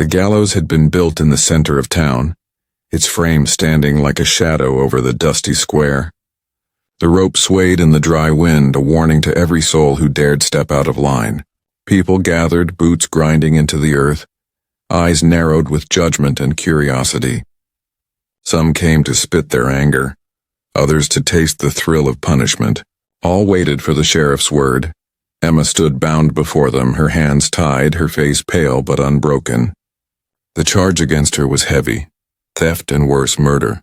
The gallows had been built in the center of town, its frame standing like a shadow over the dusty square. The rope swayed in the dry wind, a warning to every soul who dared step out of line. People gathered, boots grinding into the earth, eyes narrowed with judgment and curiosity. Some came to spit their anger, others to taste the thrill of punishment. All waited for the sheriff's word. Emma stood bound before them, her hands tied, her face pale but unbroken. The charge against her was heavy: theft and worse, murder.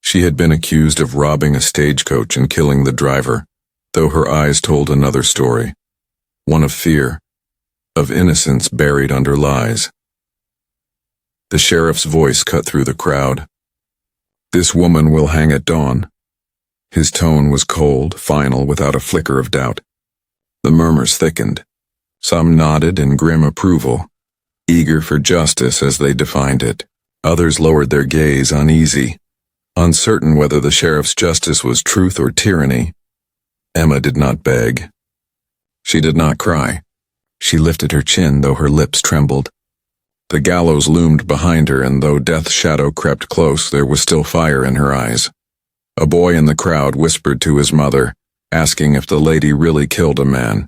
She had been accused of robbing a stagecoach and killing the driver, though her eyes told another story. One of fear, of innocence buried under lies. The sheriff's voice cut through the crowd. "This woman will hang at dawn." His tone was cold, final, without a flicker of doubt. The murmurs thickened. Some nodded in grim approval, eager for justice as they defined it. Others lowered their gaze, uneasy, uncertain whether the sheriff's justice was truth or tyranny. Emma did not beg. She did not cry. She lifted her chin, though her lips trembled. The gallows loomed behind her, and though death's shadow crept close, there was still fire in her eyes. A boy in the crowd whispered to his mother, asking if the lady really killed a man.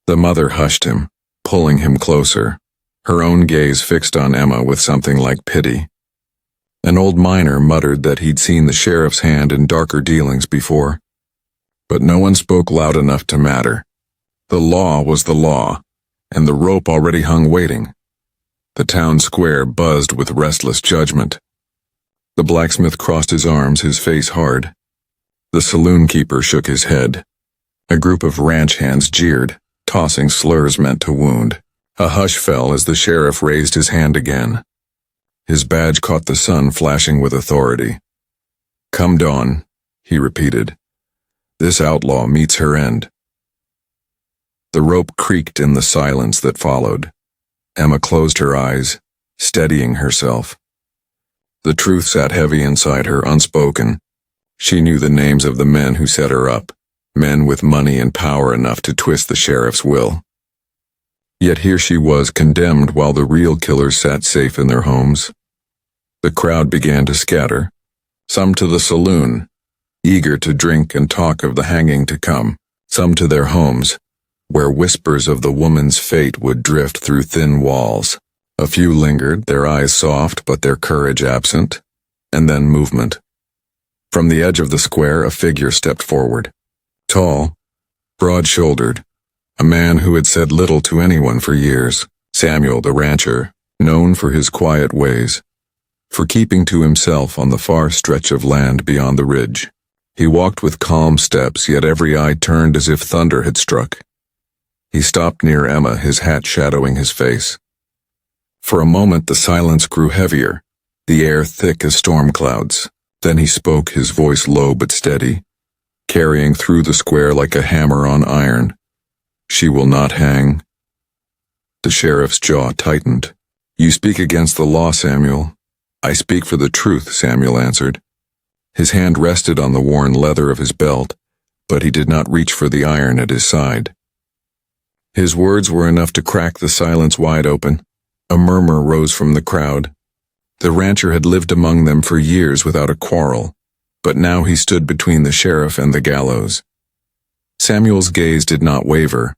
The mother hushed him, pulling him closer, her own gaze fixed on Emma with something like pity. An old miner muttered that he'd seen the sheriff's hand in darker dealings before. But no one spoke loud enough to matter. The law was the law, and the rope already hung waiting. The town square buzzed with restless judgment. The blacksmith crossed his arms, his face hard. The saloon keeper shook his head. A group of ranch hands jeered, tossing slurs meant to wound. A hush fell as the sheriff raised his hand again. His badge caught the sun, flashing with authority. "Come dawn," he repeated. "This outlaw meets her end." The rope creaked in the silence that followed. Emma closed her eyes, steadying herself. The truth sat heavy inside her, unspoken. She knew the names of the men who set her up, men with money and power enough to twist the sheriff's will. Yet here she was, condemned while the real killers sat safe in their homes. The crowd began to scatter, some to the saloon, eager to drink and talk of the hanging to come, some to their homes, where whispers of the woman's fate would drift through thin walls. A few lingered, their eyes soft but their courage absent, and then movement. From the edge of the square, a figure stepped forward. Tall, broad-shouldered, a man who had said little to anyone for years. Samuel, the rancher, known for his quiet ways, for keeping to himself on the far stretch of land beyond the ridge. He walked with calm steps, yet every eye turned as if thunder had struck. He stopped near Emma, his hat shadowing his face. For a moment the silence grew heavier, the air thick as storm clouds. Then he spoke, his voice low but steady, carrying through the square like a hammer on iron. "She will not hang." The sheriff's jaw tightened. "You speak against the law, Samuel." "I speak for the truth," Samuel answered. His hand rested on the worn leather of his belt, but he did not reach for the iron at his side. His words were enough to crack the silence wide open. A murmur rose from the crowd. The rancher had lived among them for years without a quarrel, but now he stood between the sheriff and the gallows. Samuel's gaze did not waver.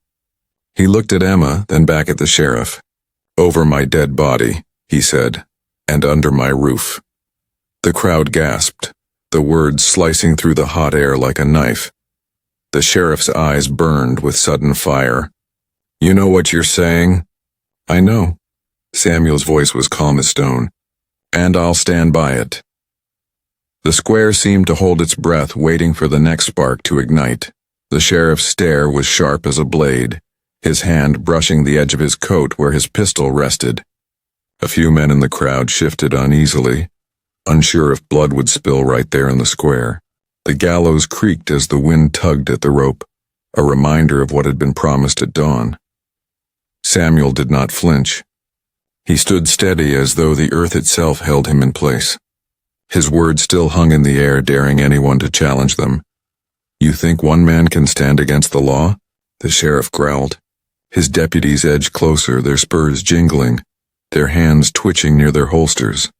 He looked at Emma, then back at the sheriff. "Over my dead body," he said, "and under my roof." The crowd gasped, the words slicing through the hot air like a knife. The sheriff's eyes burned with sudden fire. "You know what you're saying?" "I know." Samuel's voice was calm as stone. "And I'll stand by it." The square seemed to hold its breath, waiting for the next spark to ignite. The sheriff's stare was sharp as a blade, his hand brushing the edge of his coat where his pistol rested. A few men in the crowd shifted uneasily, unsure if blood would spill right there in the square. The gallows creaked as the wind tugged at the rope, a reminder of what had been promised at dawn. Samuel did not flinch. He stood steady as though the earth itself held him in place. His words still hung in the air, daring anyone to challenge them. "You think one man can stand against the law?" The sheriff growled. His deputies edged closer, their spurs jingling, their hands twitching near their holsters.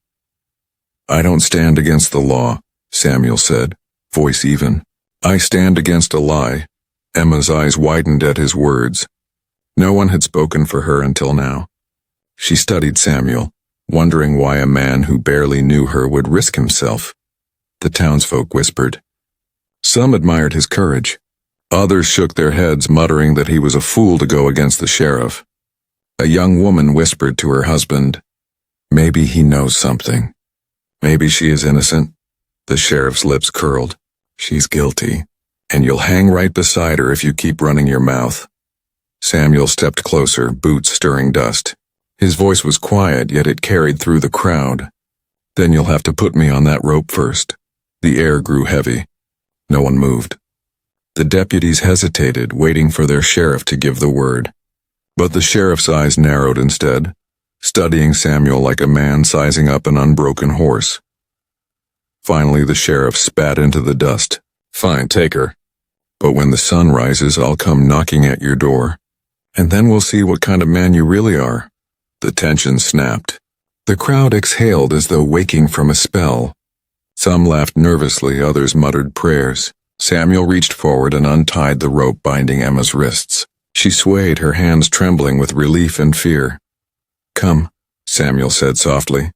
"I don't stand against the law," Samuel said, voice even. "I stand against a lie." Emma's eyes widened at his words. No one had spoken for her until now. She studied Samuel, wondering why a man who barely knew her would risk himself. The townsfolk whispered. Some admired his courage. Others shook their heads, muttering that he was a fool to go against the sheriff. A young woman whispered to her husband, "Maybe he knows something. Maybe she is innocent." The sheriff's lips curled. "She's guilty, and you'll hang right beside her if you keep running your mouth." Samuel stepped closer, boots stirring dust. His voice was quiet, yet it carried through the crowd. "Then you'll have to put me on that rope first." The air grew heavy. No one moved. The deputies hesitated, waiting for their sheriff to give the word. But the sheriff's eyes narrowed instead, studying Samuel like a man sizing up an unbroken horse. Finally, the sheriff spat into the dust. "Fine, take her. But when the sun rises, I'll come knocking at your door. And then we'll see what kind of man you really are." The tension snapped. The crowd exhaled as though waking from a spell. Some laughed nervously, others muttered prayers. Samuel reached forward and untied the rope binding Emma's wrists. She swayed, her hands trembling with relief and fear. "Come," Samuel said softly.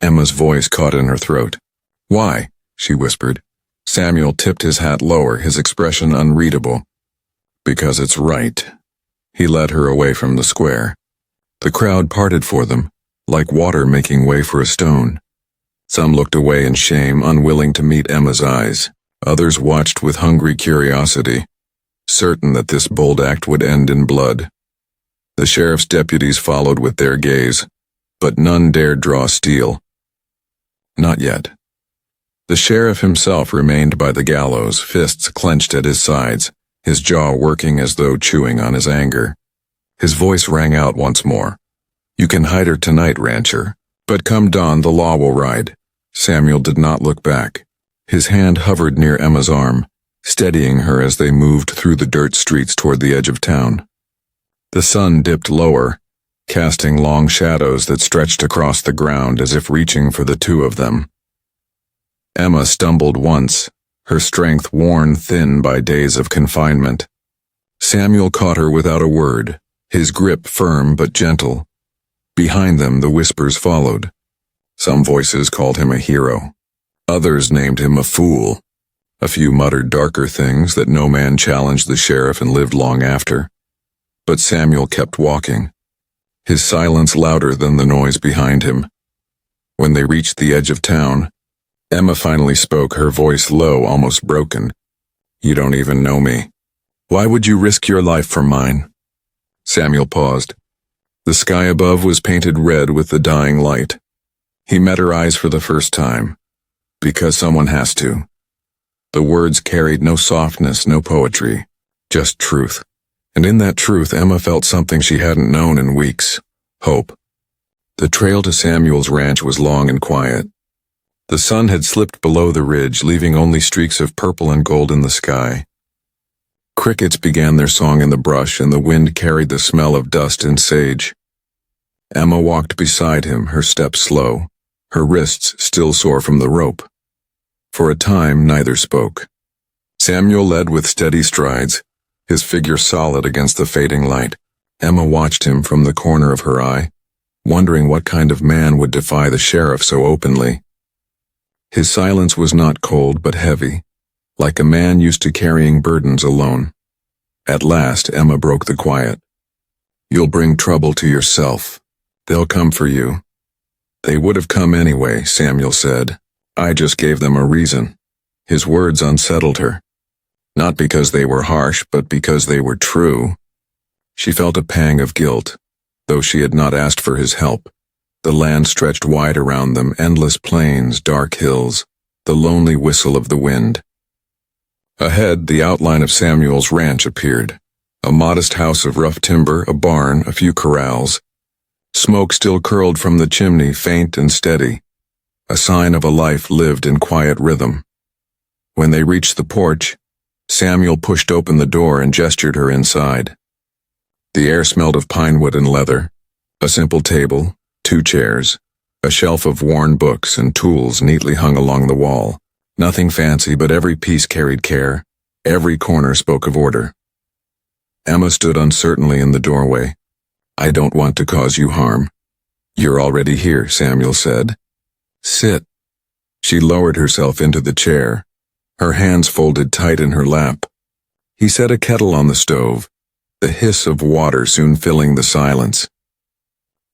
Emma's voice caught in her throat. "Why?" she whispered. Samuel tipped his hat lower, his expression unreadable. "Because it's right." He led her away from the square. The crowd parted for them, like water making way for a stone. Some looked away in shame, unwilling to meet Emma's eyes. Others watched with hungry curiosity, certain that this bold act would end in blood. The sheriff's deputies followed with their gaze, but none dared draw steel. Not yet. The sheriff himself remained by the gallows, fists clenched at his sides, his jaw working as though chewing on his anger. His voice rang out once more. "You can hide her tonight, rancher, but come dawn the law will ride." Samuel did not look back. His hand hovered near Emma's arm, steadying her as they moved through the dirt streets toward the edge of town. The sun dipped lower, casting long shadows that stretched across the ground as if reaching for the two of them. Emma stumbled once, her strength worn thin by days of confinement. Samuel caught her without a word, his grip firm but gentle. Behind them, the whispers followed. Some voices called him a hero. Others named him a fool. A few muttered darker things that no man challenged the sheriff and lived long after. But Samuel kept walking, his silence louder than the noise behind him. When they reached the edge of town, Emma finally spoke, her voice low, almost broken. "You don't even know me. Why would you risk your life for mine?" Samuel paused. The sky above was painted red with the dying light. He met her eyes for the first time. "Because someone has to." The words carried no softness, no poetry, just truth. And in that truth, Emma felt something she hadn't known in weeks: hope. The trail to Samuel's ranch was long and quiet. The sun had slipped below the ridge, leaving only streaks of purple and gold in the sky. Crickets began their song in the brush, and the wind carried the smell of dust and sage. Emma walked beside him, her steps slow, her wrists still sore from the rope. For a time, neither spoke. Samuel led with steady strides, his figure solid against the fading light. Emma watched him from the corner of her eye, wondering what kind of man would defy the sheriff so openly. His silence was not cold but heavy, like a man used to carrying burdens alone. At last, Emma broke the quiet. "You'll bring trouble to yourself. They'll come for you." "They would have come anyway," Samuel said. "I just gave them a reason." His words unsettled her. Not because they were harsh, but because they were true. She felt a pang of guilt, though she had not asked for his help. The land stretched wide around them, endless plains, dark hills, the lonely whistle of the wind. Ahead, the outline of Samuel's ranch appeared. A modest house of rough timber, a barn, a few corrals. Smoke still curled from the chimney, faint and steady, a sign of a life lived in quiet rhythm. When they reached the porch, Samuel pushed open the door and gestured her inside. The air smelled of pine wood and leather. A simple table, 2 chairs, a shelf of worn books and tools neatly hung along the wall. Nothing fancy, but every piece carried care. Every corner spoke of order. Emma stood uncertainly in the doorway. "I don't want to cause you harm." "You're already here," Samuel said. "Sit." She lowered herself into the chair, her hands folded tight in her lap. He set a kettle on the stove, the hiss of water soon filling the silence.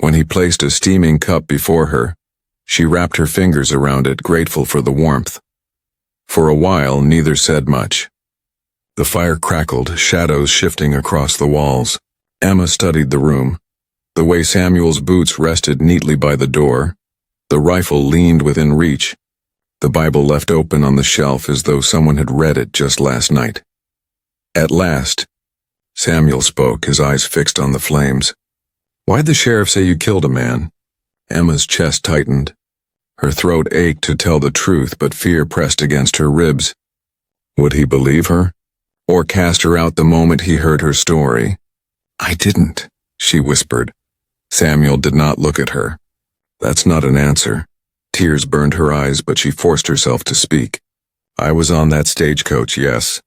When he placed a steaming cup before her, she wrapped her fingers around it, grateful for the warmth. For a while, neither said much. The fire crackled, shadows shifting across the walls. Emma studied the room. The way Samuel's boots rested neatly by the door, the rifle leaned within reach, the Bible left open on the shelf as though someone had read it just last night. At last, Samuel spoke, his eyes fixed on the flames. "Why'd the sheriff say you killed a man?" Emma's chest tightened. Her throat ached to tell the truth, but fear pressed against her ribs. Would he believe her? Or cast her out the moment he heard her story? "I didn't," she whispered. Samuel did not look at her. That's not an answer. Tears burned her eyes, but she forced herself to speak. "I was on that stagecoach, yes.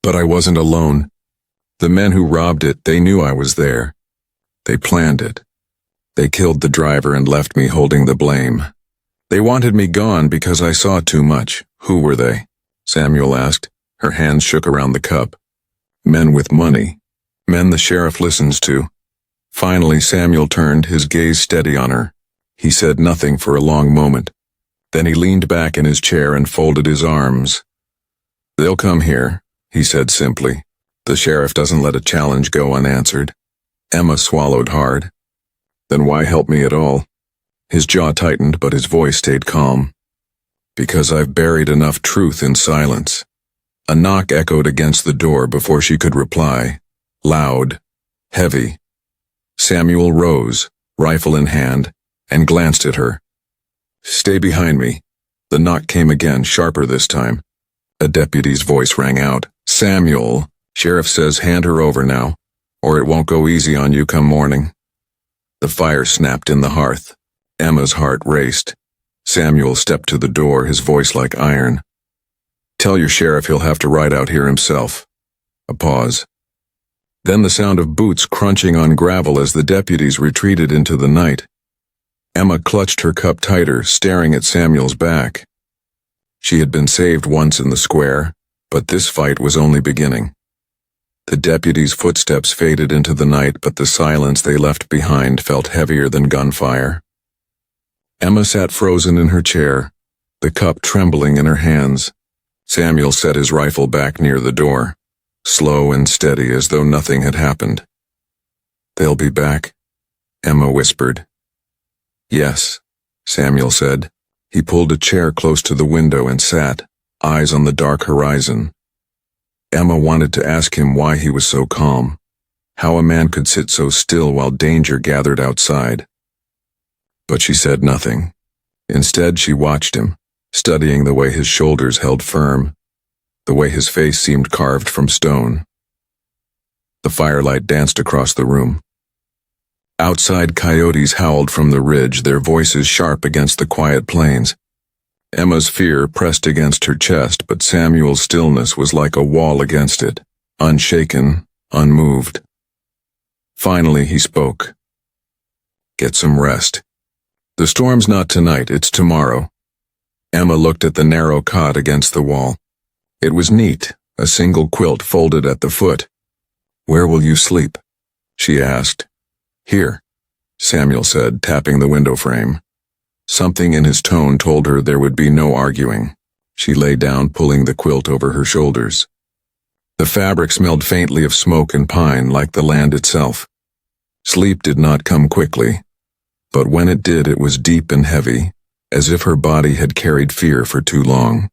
But I wasn't alone. The men who robbed it, they knew I was there. They planned it. They killed the driver and left me holding the blame. They wanted me gone because I saw too much." "Who were they?" Samuel asked. Her hands shook around the cup. "Men with money. Men the sheriff listens to." Finally, Samuel turned, his gaze steady on her. He said nothing for a long moment. Then he leaned back in his chair and folded his arms. "They'll come here," he said simply. "The sheriff doesn't let a challenge go unanswered." Emma swallowed hard. "Then why help me at all?" His jaw tightened, but his voice stayed calm. "Because I've buried enough truth in silence." A knock echoed against the door before she could reply. Loud, heavy. Samuel rose, rifle in hand, and glanced at her. "Stay behind me." The knock came again, sharper this time. A deputy's voice rang out. "Samuel, sheriff says hand her over now, or it won't go easy on you come morning." The fire snapped in the hearth. Emma's heart raced. Samuel stepped to the door, his voice like iron. "Tell your sheriff he'll have to ride out here himself." A pause. Then the sound of boots crunching on gravel as the deputies retreated into the night. Emma clutched her cup tighter, staring at Samuel's back. She had been saved once in the square, but this fight was only beginning. The deputies' footsteps faded into the night, but the silence they left behind felt heavier than gunfire. Emma sat frozen in her chair, the cup trembling in her hands. Samuel set his rifle back near the door, slow and steady as though nothing had happened. "They'll be back," Emma whispered. "Yes," Samuel said. He pulled a chair close to the window and sat, eyes on the dark horizon. Emma wanted to ask him why he was so calm, how a man could sit so still while danger gathered outside. But she said nothing. Instead, she watched him, studying the way his shoulders held firm, the way his face seemed carved from stone. The firelight danced across the room. Outside, coyotes howled from the ridge, their voices sharp against the quiet plains. Emma's fear pressed against her chest, but Samuel's stillness was like a wall against it, unshaken, unmoved. Finally, he spoke. "Get some rest. The storm's not tonight, it's tomorrow." Emma looked at the narrow cot against the wall. It was neat, a single quilt folded at the foot. "Where will you sleep?" she asked. "Here," Samuel said, tapping the window frame. Something in his tone told her there would be no arguing. She lay down, pulling the quilt over her shoulders. The fabric smelled faintly of smoke and pine, like the land itself. Sleep did not come quickly, but when it did, it was deep and heavy, as if her body had carried fear for too long.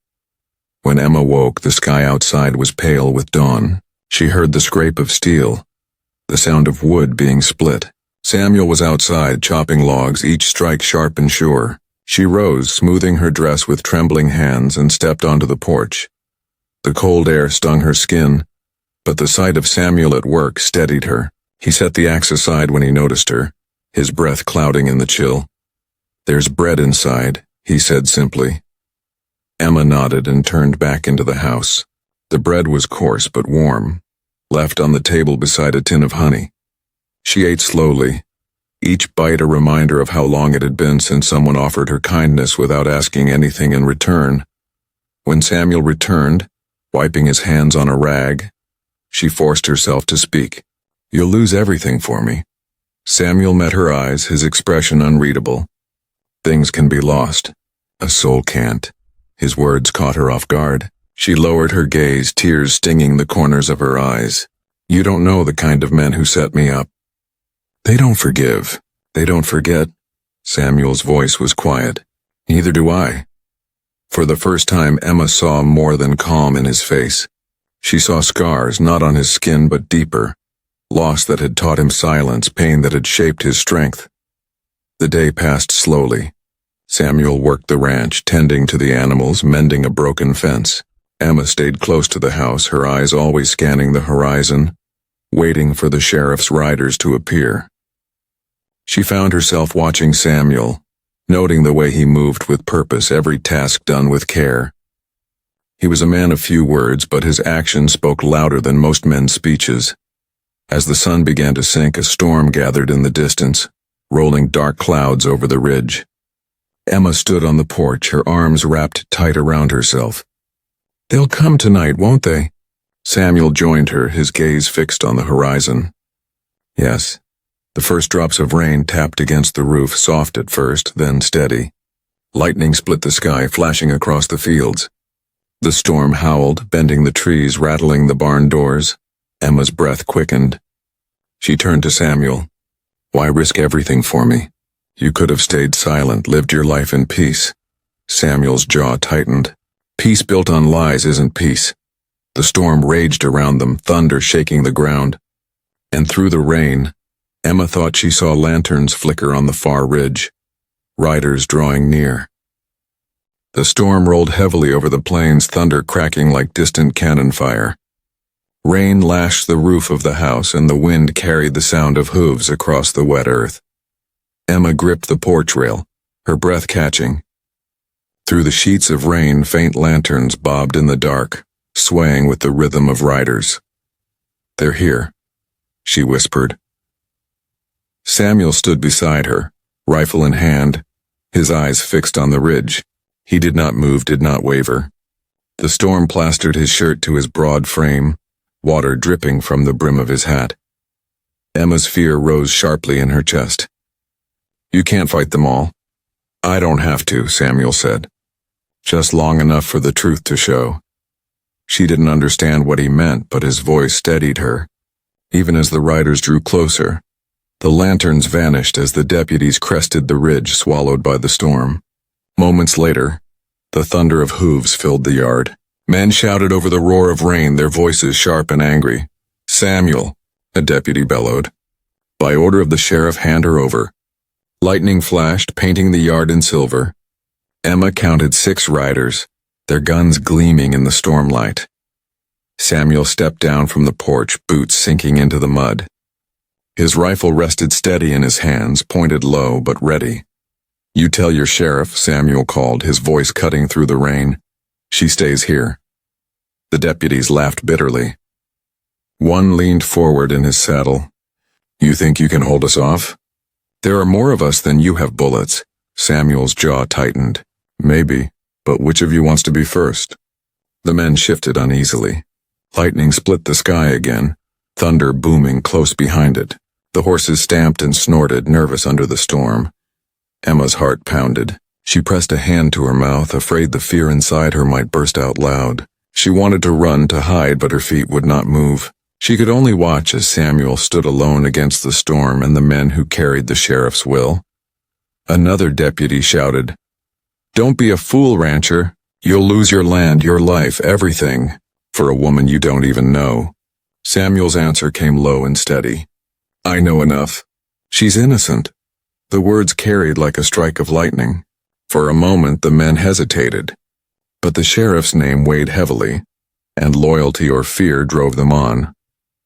When Emma woke, the sky outside was pale with dawn. She heard the scrape of steel, the sound of wood being split. Samuel was outside, chopping logs, each strike sharp and sure. She rose, smoothing her dress with trembling hands, and stepped onto the porch. The cold air stung her skin, but the sight of Samuel at work steadied her. He set the axe aside when he noticed her, his breath clouding in the chill. "There's bread inside," he said simply. Emma nodded and turned back into the house. The bread was coarse but warm, left on the table beside a tin of honey. She ate slowly, each bite a reminder of how long it had been since someone offered her kindness without asking anything in return. When Samuel returned, wiping his hands on a rag, she forced herself to speak. "You'll lose everything for me." Samuel met her eyes, his expression unreadable. "Things can be lost. A soul can't." His words caught her off guard. She lowered her gaze, tears stinging the corners of her eyes. "You don't know the kind of men who set me up. They don't forgive. They don't forget." Samuel's voice was quiet. "Neither do I." For the first time, Emma saw more than calm in his face. She saw scars, not on his skin but deeper. Loss that had taught him silence, pain that had shaped his strength. The day passed slowly. Samuel worked the ranch, tending to the animals, mending a broken fence. Emma stayed close to the house, her eyes always scanning the horizon, waiting for the sheriff's riders to appear. She found herself watching Samuel, noting the way he moved with purpose, every task done with care. He was a man of few words, but his actions spoke louder than most men's speeches. As the sun began to sink, a storm gathered in the distance, rolling dark clouds over the ridge. Emma stood on the porch, her arms wrapped tight around herself. "They'll come tonight, won't they?" Samuel joined her, his gaze fixed on the horizon. Yes. The first drops of rain tapped against the roof, soft at first, then steady. Lightning split the sky, flashing across the fields. The storm howled, bending the trees, rattling the barn doors. Emma's breath quickened. She turned to Samuel. "Why risk everything for me? You could have stayed silent, lived your life in peace." Samuel's jaw tightened. Peace built on lies isn't peace. The storm raged around them, thunder shaking the ground. And through the rain, Emma thought she saw lanterns flicker on the far ridge, riders drawing near. The storm rolled heavily over the plains, thunder cracking like distant cannon fire. Rain lashed the roof of the house, and the wind carried the sound of hooves across the wet earth. Emma gripped the porch rail, her breath catching. Through the sheets of rain, faint lanterns bobbed in the dark, swaying with the rhythm of riders. "They're here," she whispered. Samuel stood beside her, rifle in hand, his eyes fixed on the ridge. He did not move, did not waver. The storm plastered his shirt to his broad frame, water dripping from the brim of his hat. Emma's fear rose sharply in her chest. "You can't fight them all." "I don't have to," Samuel said. "Just long enough for the truth to show." She didn't understand what he meant, but his voice steadied her. Even as the riders drew closer, the lanterns vanished as the deputies crested the ridge, swallowed by the storm. Moments later, the thunder of hooves filled the yard. Men shouted over the roar of rain, their voices sharp and angry. "Samuel," a deputy bellowed. "By order of the sheriff, hand her over." Lightning flashed, painting the yard in silver. Emma counted 6 riders, their guns gleaming in the stormlight. Samuel stepped down from the porch, boots sinking into the mud. His rifle rested steady in his hands, pointed low but ready. "You tell your sheriff," Samuel called, his voice cutting through the rain. "She stays here." The deputies laughed bitterly. One leaned forward in his saddle. "You think you can hold us off?" "There are more of us than you have bullets." Samuel's jaw tightened. "Maybe, but which of you wants to be first?" The men shifted uneasily. Lightning split the sky again, thunder booming close behind it. The horses stamped and snorted, nervous under the storm. Emma's heart pounded. She pressed a hand to her mouth, afraid the fear inside her might burst out loud. She wanted to run, to hide, but her feet would not move. She could only watch as Samuel stood alone against the storm and the men who carried the sheriff's will. Another deputy shouted, "Don't be a fool, rancher. You'll lose your land, your life, everything, for a woman you don't even know." Samuel's answer came low and steady. "I know enough. She's innocent." The words carried like a strike of lightning. For a moment the men hesitated, but the sheriff's name weighed heavily, and loyalty or fear drove them on.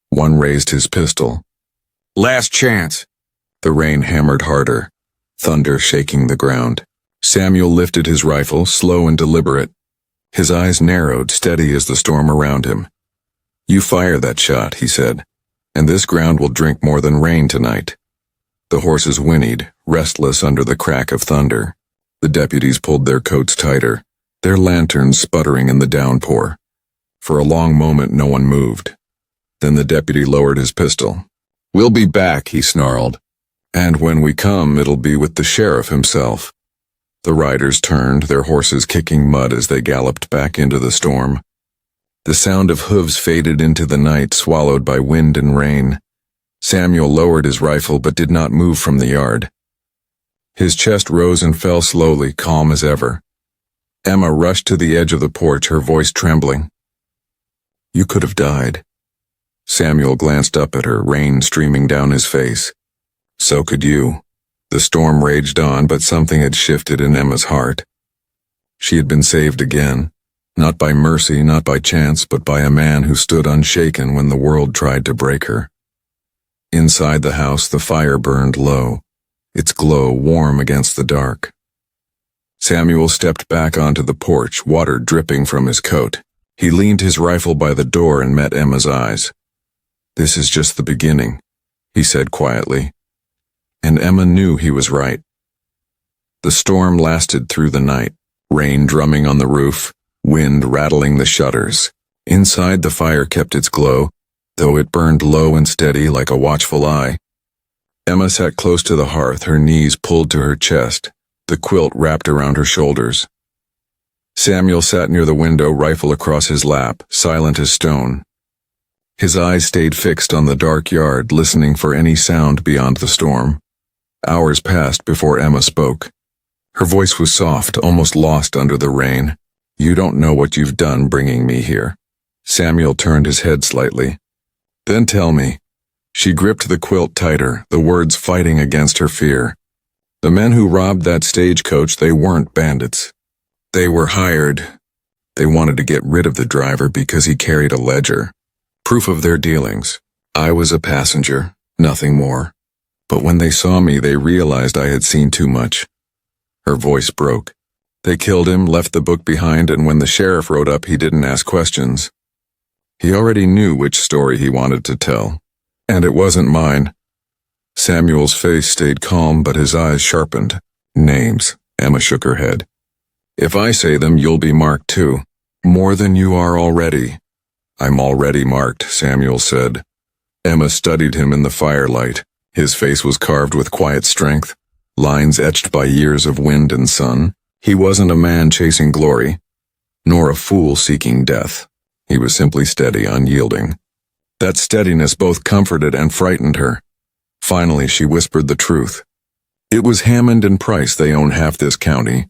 One raised his pistol. "Last chance." The rain hammered harder. thunder shaking the ground. Samuel lifted his rifle, slow and deliberate. His eyes narrowed, steady as the storm around him. "You fire that shot," he said, "and this ground will drink more than rain tonight." The horses whinnied, restless under the crack of thunder. The deputies pulled their coats tighter, their lanterns sputtering in the downpour. For a long moment no one moved. Then the deputy lowered his pistol. "We'll be back," he snarled. "And when we come, it'll be with the sheriff himself." The riders turned, their horses kicking mud as they galloped back into the storm. The sound of hooves faded into the night, swallowed by wind and rain. Samuel lowered his rifle but did not move from the yard. His chest rose and fell slowly, calm as ever. Emma rushed to the edge of the porch, her voice trembling. "You could have died." Samuel glanced up at her, rain streaming down his face. "So could you." The storm raged on, but something had shifted in Emma's heart. She had been saved again, not by mercy, not by chance, but by a man who stood unshaken when the world tried to break her. Inside the house, the fire burned low, its glow warm against the dark. Samuel stepped back onto the porch, water dripping from his coat. He leaned his rifle by the door and met Emma's eyes. "This is just the beginning," he said quietly. And Emma knew he was right. The storm lasted through the night, rain drumming on the roof, wind rattling the shutters. Inside, the fire kept its glow, though it burned low and steady like a watchful eye. Emma sat close to the hearth, her knees pulled to her chest, the quilt wrapped around her shoulders. Samuel sat near the window, rifle across his lap, silent as stone. His eyes stayed fixed on the dark yard, listening for any sound beyond the storm. Hours passed before Emma spoke. Her voice was soft, almost lost under the rain. "You don't know what you've done bringing me here." Samuel turned his head slightly. "Then tell me." She gripped the quilt tighter, the words fighting against her fear. "The men who robbed that stagecoach, they weren't bandits. They were hired. They wanted to get rid of the driver because he carried a ledger. Proof of their dealings. I was a passenger, nothing more. But when they saw me, they realized I had seen too much." Her voice broke. "They killed him, left the book behind, and when the sheriff rode up, he didn't ask questions. He already knew which story he wanted to tell. And it wasn't mine." Samuel's face stayed calm, but his eyes sharpened. "Names." Emma shook her head. "If I say them, you'll be marked too. More than you are already." "I'm already marked," Samuel said. Emma studied him in the firelight. His face was carved with quiet strength, lines etched by years of wind and sun. He wasn't a man chasing glory, nor a fool seeking death. He was simply steady, unyielding. That steadiness both comforted and frightened her. Finally, she whispered the truth. "It was Hammond and Price. They own half this county.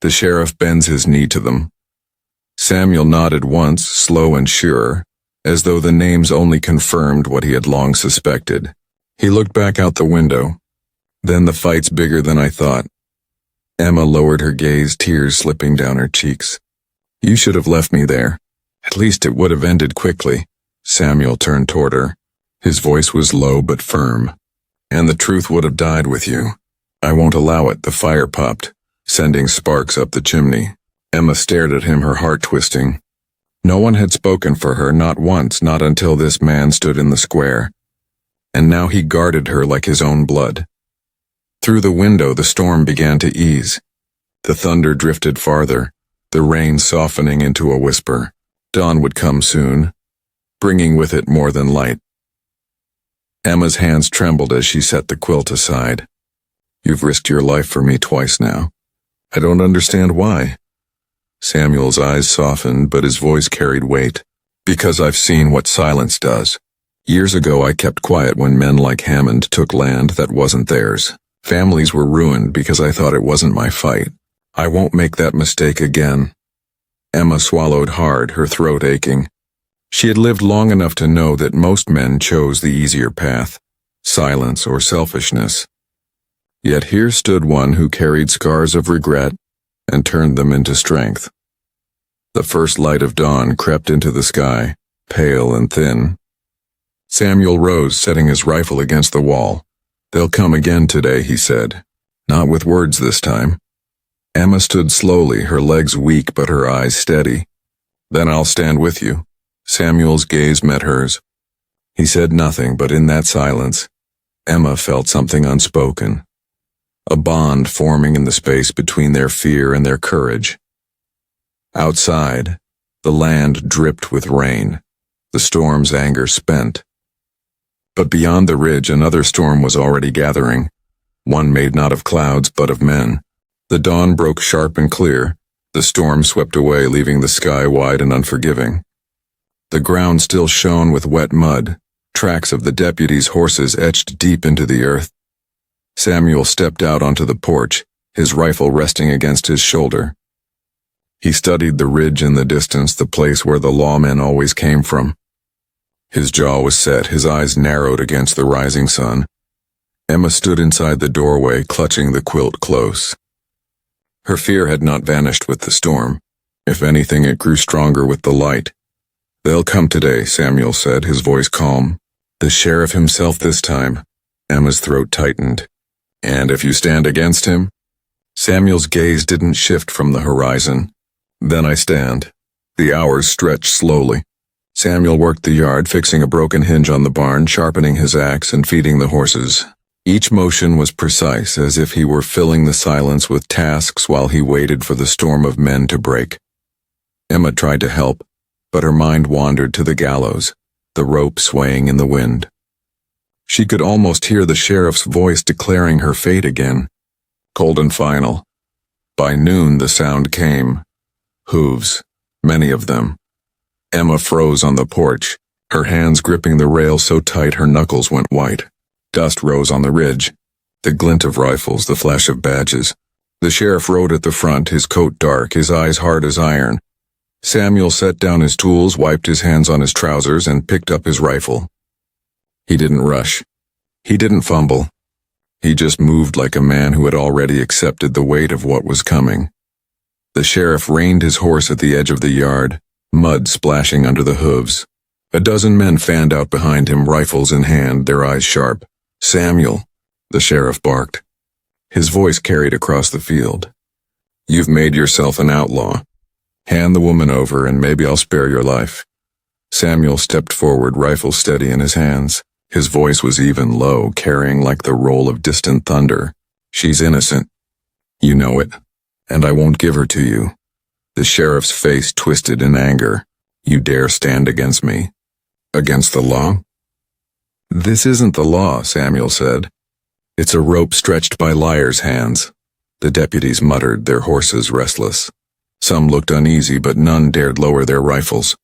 The sheriff bends his knee to them." Samuel nodded once, slow and sure, as though the names only confirmed what he had long suspected. He looked back out the window. "Then the fight's bigger than I thought." Emma lowered her gaze, tears slipping down her cheeks. "You should have left me there. At least it would have ended quickly." Samuel turned toward her. His voice was low but firm. "And the truth would have died with you. I won't allow it." The fire popped, sending sparks up the chimney. Emma stared at him, her heart twisting. No one had spoken for her, not once, not until this man stood in the square. And now he guarded her like his own blood. Through the window, the storm began to ease. The thunder drifted farther, the rain softening into a whisper. Dawn would come soon, bringing with it more than light. Emma's hands trembled as she set the quilt aside. "You've risked your life for me twice now. I don't understand why." Samuel's eyes softened, but his voice carried weight. "Because I've seen what silence does. Years ago I kept quiet when men like Hammond took land that wasn't theirs. Families were ruined because I thought it wasn't my fight. I won't make that mistake again." Emma swallowed hard, her throat aching. She had lived long enough to know that most men chose the easier path, silence or selfishness. Yet here stood one who carried scars of regret and turned them into strength. The first light of dawn crept into the sky, pale and thin. Samuel rose, setting his rifle against the wall. "They'll come again today," he said. Not with words this time. Emma stood slowly, her legs weak but her eyes steady. Then I'll stand with you. Samuel's gaze met hers. He said nothing, but in that silence, Emma felt something unspoken. A bond forming in the space between their fear and their courage. Outside, the land dripped with rain, the storm's anger spent. But beyond the ridge, another storm was already gathering, one made not of clouds but of men. The dawn broke sharp and clear, the storm swept away, leaving the sky wide and unforgiving. The ground still shone with wet mud, tracks of the deputies' horses etched deep into the earth. Samuel stepped out onto the porch, his rifle resting against his shoulder. He studied the ridge in the distance, the place where the lawmen always came from. His jaw was set, his eyes narrowed against the rising sun. Emma stood inside the doorway, clutching the quilt close. Her fear had not vanished with the storm. If anything, it grew stronger with the light. "They'll come today," Samuel said, his voice calm. "The sheriff himself this time." Emma's throat tightened. "And if you stand against him?" Samuel's gaze didn't shift from the horizon. "Then I stand." The hours stretched slowly. Samuel worked the yard, fixing a broken hinge on the barn, sharpening his axe, and feeding the horses. Each motion was precise, as if he were filling the silence with tasks while he waited for the storm of men to break. Emma tried to help, but her mind wandered to the gallows, the rope swaying in the wind. She could almost hear the sheriff's voice declaring her fate again. Cold and final. By noon the sound came. Hooves, many of them. Emma froze on the porch, her hands gripping the rail so tight her knuckles went white. Dust rose on the ridge, the glint of rifles, the flash of badges. The sheriff rode at the front, his coat dark, his eyes hard as iron. Samuel set down his tools, wiped his hands on his trousers, and picked up his rifle. He didn't rush. He didn't fumble. He just moved like a man who had already accepted the weight of what was coming. The sheriff reined his horse at the edge of the yard, mud splashing under the hooves. A dozen men fanned out behind him, rifles in hand, their eyes sharp. "Samuel," the sheriff barked. His voice carried across the field. "You've made yourself an outlaw. Hand the woman over and maybe I'll spare your life." Samuel stepped forward, rifle steady in his hands. His voice was even, low, carrying like the roll of distant thunder. "She's innocent. You know it, and I won't give her to you." The sheriff's face twisted in anger. "You dare stand against me? Against the law?" "This isn't the law," Samuel said. "It's a rope stretched by liars' hands." The deputies muttered, their horses restless. Some looked uneasy, but none dared lower their rifles.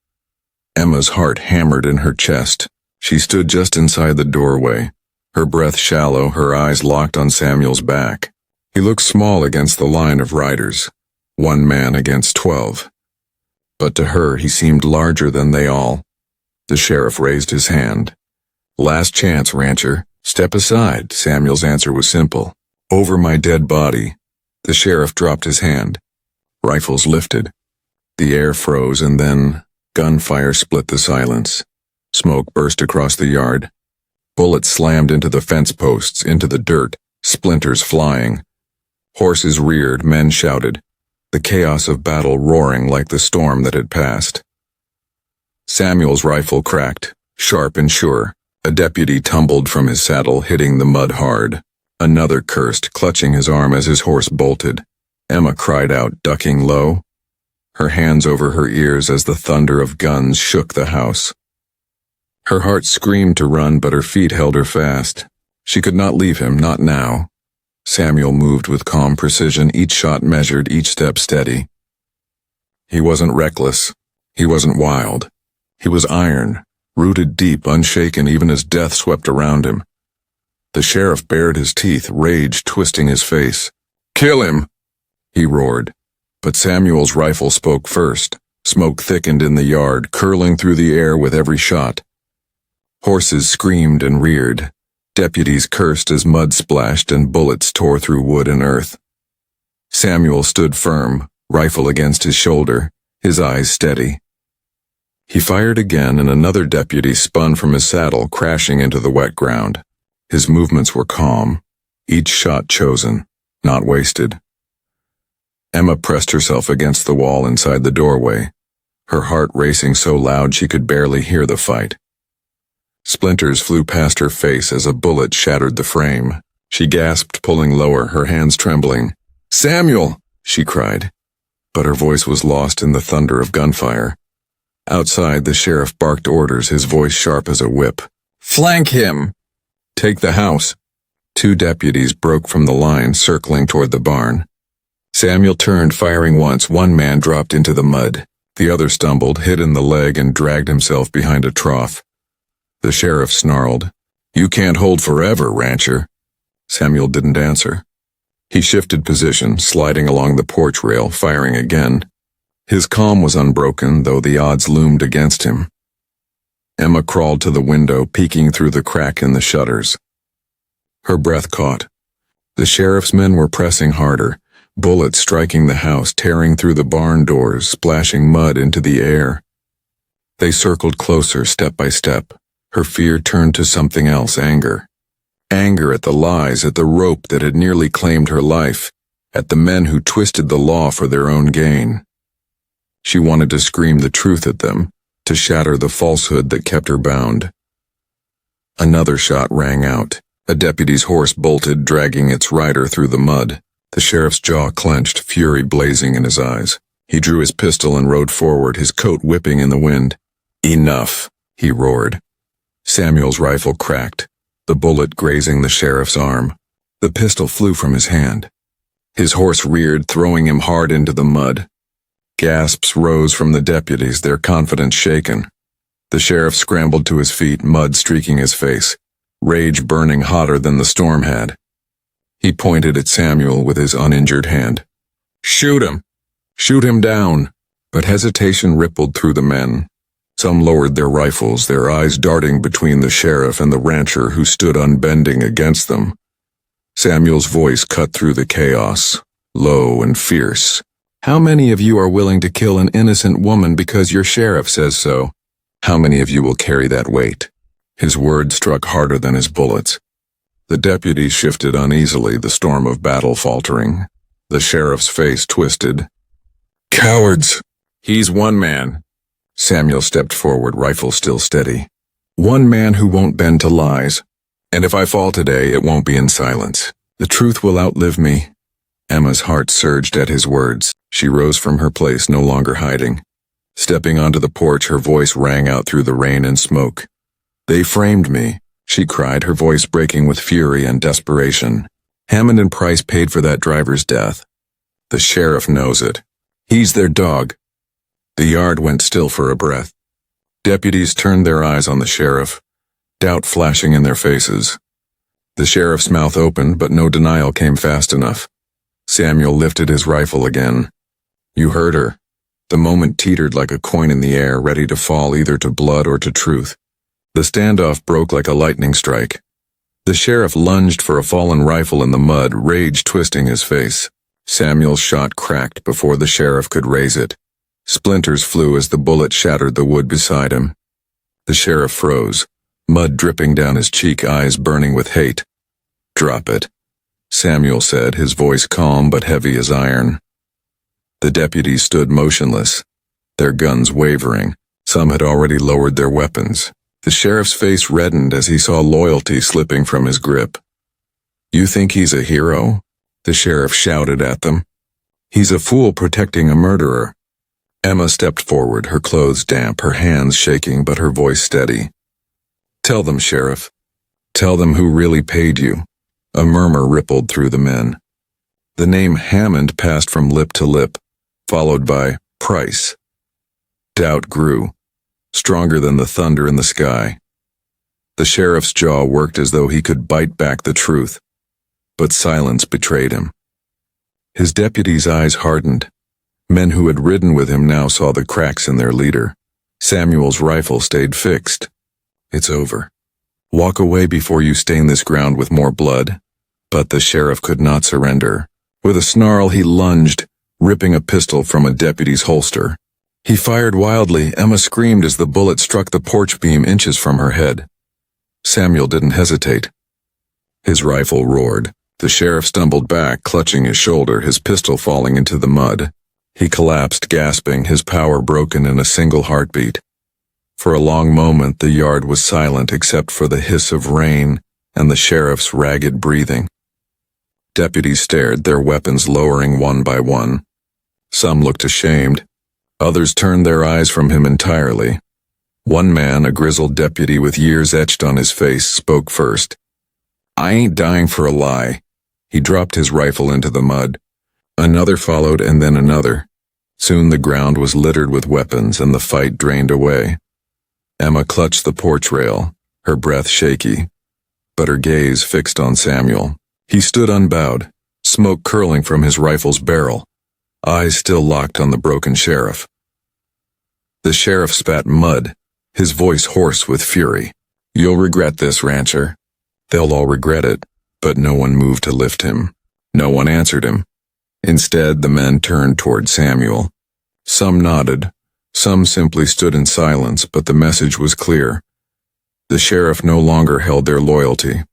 Emma's heart hammered in her chest. She stood just inside the doorway, her breath shallow, her eyes locked on Samuel's back. He looked small against the line of riders, one man against 12. But to her he seemed larger than they all. The sheriff raised his hand. "Last chance, rancher. Step aside." Samuel's answer was simple. "Over my dead body." The sheriff dropped his hand. Rifles lifted. The air froze, and then gunfire split the silence. Smoke burst across the yard. Bullets slammed into the fence posts, into the dirt, splinters flying. Horses reared, men shouted, the chaos of battle roaring like the storm that had passed. Samuel's rifle cracked, sharp and sure. A deputy tumbled from his saddle, hitting the mud hard. Another cursed, clutching his arm as his horse bolted. Emma cried out, ducking low, her hands over her ears as the thunder of guns shook the house. Her heart screamed to run, but her feet held her fast. She could not leave him, not now. Samuel moved with calm precision, each shot measured, each step steady. He wasn't reckless. He wasn't wild. He was iron, rooted deep, unshaken even as death swept around him. The sheriff bared his teeth, rage twisting his face. "Kill him!" he roared. But Samuel's rifle spoke first. Smoke thickened in the yard, curling through the air with every shot. Horses screamed and reared. Deputies cursed as mud splashed and bullets tore through wood and earth. Samuel stood firm, rifle against his shoulder, his eyes steady. He fired again, and another deputy spun from his saddle, crashing into the wet ground. His movements were calm, each shot chosen. not wasted. Emma pressed herself against the wall inside the doorway, her heart racing so loud she could barely hear the fight. Splinters flew past her face as a bullet shattered the frame. She gasped, pulling lower, her hands trembling. "Samuel!" she cried, but her voice was lost in the thunder of gunfire. Outside, the sheriff barked orders, his voice sharp as a whip. "Flank him! Take the house!" Two deputies broke from the line, circling toward the barn. Samuel turned, firing once. One man dropped into the mud. The other stumbled, hit in the leg, and dragged himself behind a trough. The sheriff snarled, "You can't hold forever, rancher." Samuel didn't answer. He shifted position, sliding along the porch rail, firing again. His calm was unbroken, though the odds loomed against him. Emma crawled to the window, peeking through the crack in the shutters. Her breath caught. The sheriff's men were pressing harder, bullets striking the house, tearing through the barn doors, splashing mud into the air. They circled closer, step by step. Her fear turned to something else, anger. Anger at the lies, at the rope that had nearly claimed her life, at the men who twisted the law for their own gain. She wanted to scream the truth at them, to shatter the falsehood that kept her bound. Another shot rang out. A deputy's horse bolted, dragging its rider through the mud. The sheriff's jaw clenched, fury blazing in his eyes. He drew his pistol and rode forward, his coat whipping in the wind. "Enough," he roared. Samuel's rifle cracked, the bullet grazing the sheriff's arm. The pistol flew from his hand. His horse reared, throwing him hard into the mud. Gasps rose from the deputies, their confidence shaken. The sheriff scrambled to his feet, mud streaking his face, rage burning hotter than the storm had. He pointed at Samuel with his uninjured hand. "Shoot him! Shoot him down!" But hesitation rippled through the men. Some lowered their rifles, their eyes darting between the sheriff and the rancher who stood unbending against them. Samuel's voice cut through the chaos, low and fierce. "How many of you are willing to kill an innocent woman because your sheriff says so? How many of you will carry that weight?" His words struck harder than his bullets. The deputies shifted uneasily, the storm of battle faltering. The sheriff's face twisted. "Cowards!" "He's one man." Samuel stepped forward, rifle still steady. "One man who won't bend to lies. And if I fall today, it won't be in silence. The truth will outlive me." Emma's heart surged at his words. She rose from her place, no longer hiding. Stepping onto the porch, her voice rang out through the rain and smoke. "They framed me," she cried, her voice breaking with fury and desperation. "Hammond and Price paid for that driver's death. The sheriff knows it. He's their dog." The yard went still for a breath. Deputies turned their eyes on the sheriff, doubt flashing in their faces. The sheriff's mouth opened, but no denial came fast enough. Samuel lifted his rifle again. "You heard her." The moment teetered like a coin in the air, ready to fall either to blood or to truth. The standoff broke like a lightning strike. The sheriff lunged for a fallen rifle in the mud, rage twisting his face. Samuel's shot cracked before the sheriff could raise it. Splinters flew as the bullet shattered the wood beside him. The sheriff froze, mud dripping down his cheek, eyes burning with hate. "Drop it," Samuel said, his voice calm but heavy as iron. The deputies stood motionless, their guns wavering. Some had already lowered their weapons. The sheriff's face reddened as he saw loyalty slipping from his grip. "You think he's a hero?" the sheriff shouted at them. "He's a fool protecting a murderer." Emma stepped forward, her clothes damp, her hands shaking but her voice steady. "Tell them, Sheriff. Tell them who really paid you." A murmur rippled through the men. The name Hammond passed from lip to lip, followed by Price. Doubt grew, stronger than the thunder in the sky. The sheriff's jaw worked as though he could bite back the truth, but silence betrayed him. His deputies' eyes hardened. Men who had ridden with him now saw the cracks in their leader. Samuel's rifle stayed fixed. "It's over. Walk away before you stain this ground with more blood." But the sheriff could not surrender. With a snarl, he lunged, ripping a pistol from a deputy's holster. He fired wildly. Emma screamed as the bullet struck the porch beam inches from her head. Samuel didn't hesitate. His rifle roared, The sheriff stumbled back, clutching his shoulder, his pistol falling into the mud. He collapsed, gasping, his power broken in a single heartbeat. For a long moment, the yard was silent except for the hiss of rain and the sheriff's ragged breathing. Deputies stared, their weapons lowering one by one. Some looked ashamed. Others turned their eyes from him entirely. One man, a grizzled deputy with years etched on his face, spoke first. "I ain't dying for a lie." He dropped his rifle into the mud. Another followed, and then another. Soon the ground was littered with weapons and the fight drained away. Emma clutched the porch rail, her breath shaky, but her gaze fixed on Samuel. He stood unbowed, smoke curling from his rifle's barrel, eyes still locked on the broken sheriff. The sheriff spat mud, his voice hoarse with fury. "You'll regret this, rancher." "They'll all regret it," but no one moved to lift him. No one answered him. Instead, the men turned toward Samuel. Some nodded, some simply stood in silence, but the message was clear. The sheriff no longer held their loyalty.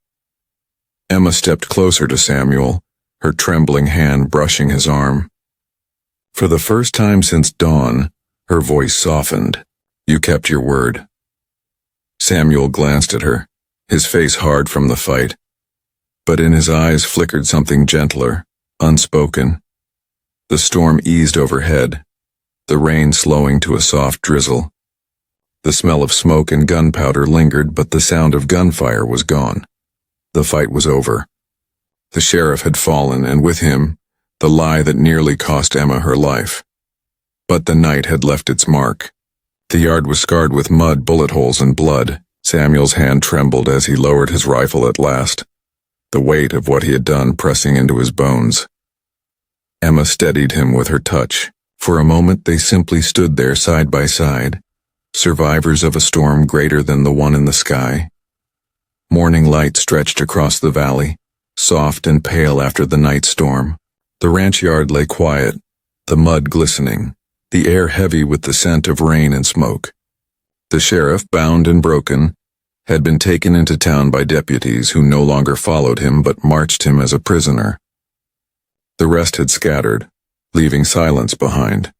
Emma stepped closer to Samuel, her trembling hand brushing his arm. For the first time since dawn, her voice softened. "You kept your word." Samuel glanced at her, his face hard from the fight. But in his eyes flickered something gentler, unspoken. The storm eased overhead, the rain slowing to a soft drizzle. The smell of smoke and gunpowder lingered, but the sound of gunfire was gone. The fight was over. The sheriff had fallen, and with him, the lie that nearly cost Emma her life. But the night had left its mark. The yard was scarred with mud, bullet holes, and blood. Samuel's hand trembled as he lowered his rifle at last, the weight of what he had done pressing into his bones. Emma steadied him with her touch. For a moment they simply stood there side by side, survivors of a storm greater than the one in the sky. Morning light stretched across the valley, soft and pale after the night storm. The ranch yard lay quiet, the mud glistening, the air heavy with the scent of rain and smoke. The sheriff, bound and broken, had been taken into town by deputies who no longer followed him but marched him as a prisoner. The rest had scattered, leaving silence behind.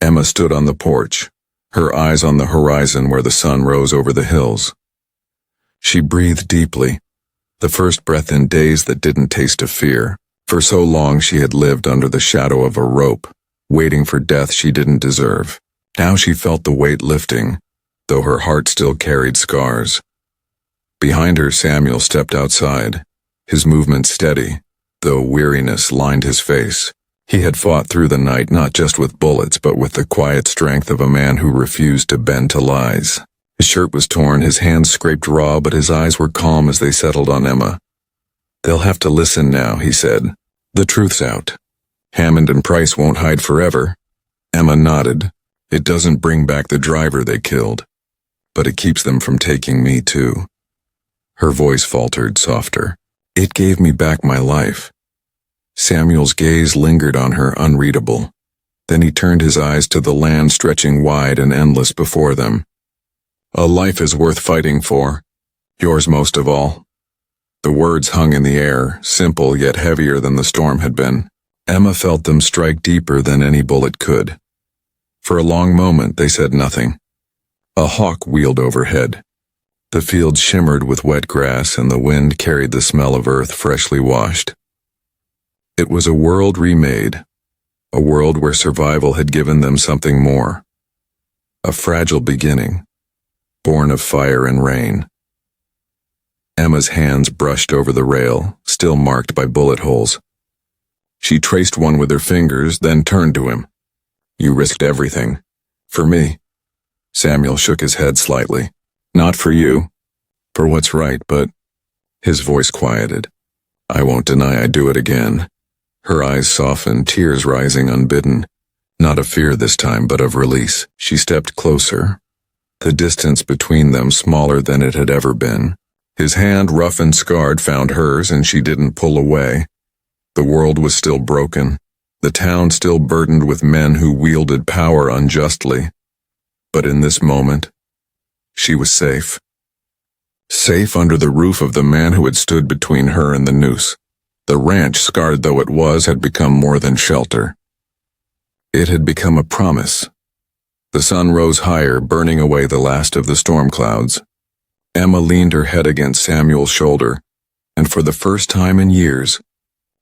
Emma stood on the porch, her eyes on the horizon where the sun rose over the hills. She breathed deeply, the first breath in days that didn't taste of fear. For so long she had lived under the shadow of a rope, waiting for death she didn't deserve. Now she felt the weight lifting, though her heart still carried scars. Behind her, Samuel stepped outside, his movement steady, though weariness lined his face. He had fought through the night not just with bullets but with the quiet strength of a man who refused to bend to lies. His shirt was torn, his hands scraped raw, but his eyes were calm as they settled on Emma. "They'll have to listen now," he said. "The truth's out. Hammond and Price won't hide forever." Emma nodded. "It doesn't bring back the driver they killed, but it keeps them from taking me too." Her voice faltered, softer. "It gave me back my life." Samuel's gaze lingered on her, unreadable. Then he turned his eyes to the land stretching wide and endless before them. "A life is worth fighting for. Yours most of all." The words hung in the air, simple yet heavier than the storm had been. Emma felt them strike deeper than any bullet could. For a long moment they said nothing. A hawk wheeled overhead. The fields shimmered with wet grass and the wind carried the smell of earth freshly washed. It was a world remade, a world where survival had given them something more. A fragile beginning, born of fire and rain. Emma's hands brushed over the rail, still marked by bullet holes. She traced one with her fingers, then turned to him. "You risked everything. For me." Samuel shook his head slightly. "Not for you. For what's right, but—" His voice quieted. "I won't deny I'd do it again." Her eyes softened, tears rising unbidden. Not of fear this time, but of release. She stepped closer, the distance between them smaller than it had ever been. His hand, rough and scarred, found hers, and she didn't pull away. The world was still broken, the town still burdened with men who wielded power unjustly. But in this moment, she was safe. Safe under the roof of the man who had stood between her and the noose. The ranch, scarred though it was, had become more than shelter. It had become a promise. The sun rose higher, burning away the last of the storm clouds. Emma leaned her head against Samuel's shoulder, and for the first time in years,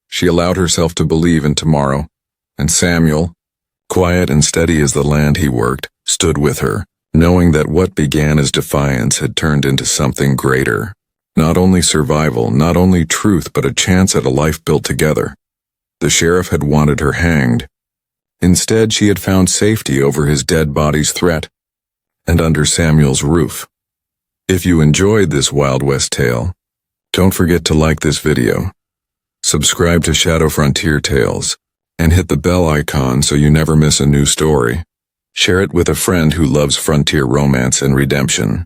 she allowed herself to believe in tomorrow, and Samuel, quiet and steady as the land he worked, stood with her, knowing that what began as defiance had turned into something greater. Not only survival, not only truth, but a chance at a life built together. The sheriff had wanted her hanged. Instead, she had found safety over his dead body's threat, and under Samuel's roof. If you enjoyed this Wild West tale, don't forget to like this video, subscribe to Shadow Frontier Tales, and hit the bell icon so you never miss a new story. Share it with a friend who loves frontier romance and redemption.